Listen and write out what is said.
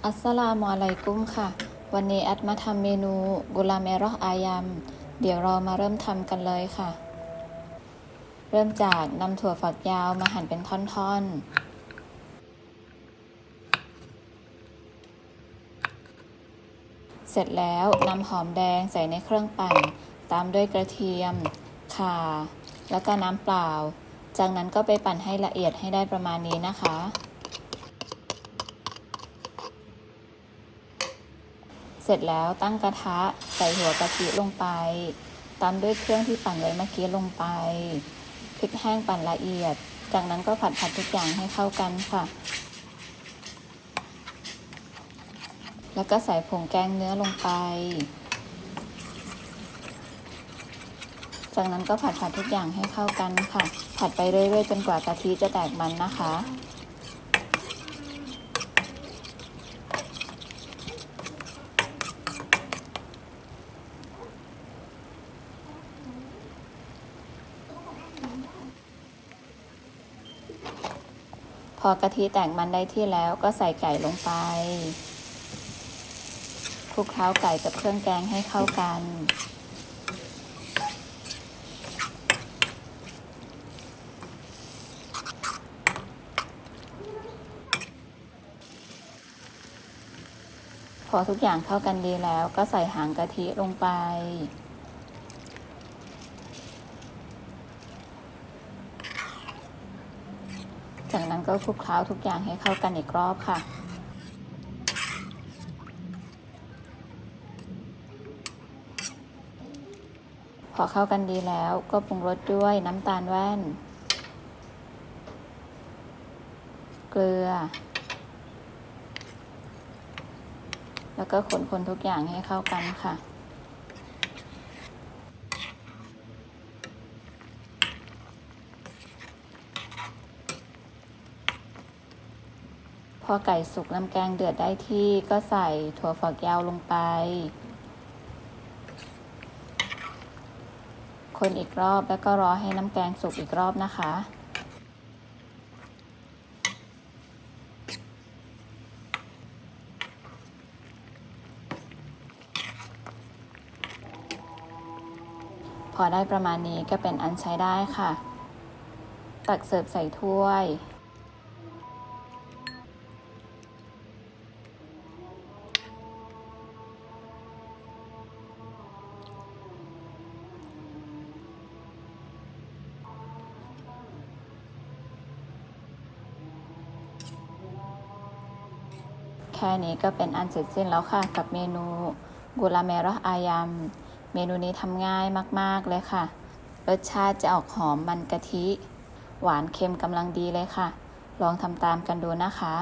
อัสสลามุอะลัยกุมค่ะวันนี้แอดมาทำเมนูกุลาเมรออายัมเดี๋ยวเรามาเริ่มทำกันเลยค่ะเริ่มจากนำถั่วฝักยาวมาหั่นเป็นท่อนๆเสร็จแล้วนำหอมแดงใส่ในเครื่องปั่นตามด้วยกระเทียมข่าแล้วก็น้ำเปล่าจากนั้นก็ไปปั่นให้ละเอียดให้ได้ประมาณนี้นะคะเสร็จแล้วตั้งกระทะใส่หัวกะทิลงไปตามด้วยเครื่องที่ปั่นไว้เมื่อกี้ลงไปพริกแห้งปั่นละเอียดจากนั้นก็ผัดทุกอย่างให้เข้ากันค่ะแล้วก็ใส่ผงแกงเนื้อลงไปจากนั้นก็ผัดทุกอย่างให้เข้ากันค่ะผัดไปเรื่อยๆจนกว่ากะทิจะแตกมันนะคะพอกะทิแตกมันได้ที่แล้วก็ใส่ไก่ลงไปคลุกเคล้าไก่กับเครื่องแกงให้เข้ากันพอทุกอย่างเข้ากันดีแล้วก็ใส่หางกะทิลงไปจากนั้นก็คลุกเคล้าทุกอย่างให้เข้ากันอีกรอบค่ะพอเข้ากันดีแล้วก็ปรุงรสด้วยน้ำตาลแว่นเกลือแล้วก็คนทุกอย่างให้เข้ากันค่ะพอไก่สุกน้ำแกงเดือดได้ที่ก็ใส่ถั่วฝักยาวลงไปคนอีกรอบแล้วก็รอให้น้ำแกงสุกอีกรอบนะคะพอได้ประมาณนี้ก็เป็นอันใช้ได้ค่ะตักเสิร์ฟใส่ถ้วยแค่นี้ก็เป็นอันเสร็จสิ้นแล้วค่ะกับเมนูกุลาเมรออายัมเมนูนี้ทำง่ายมากๆเลยค่ะรสชาติจะออกหอมมันกะทิหวานเค็มกำลังดีเลยค่ะลองทำตามกันดูนะคะ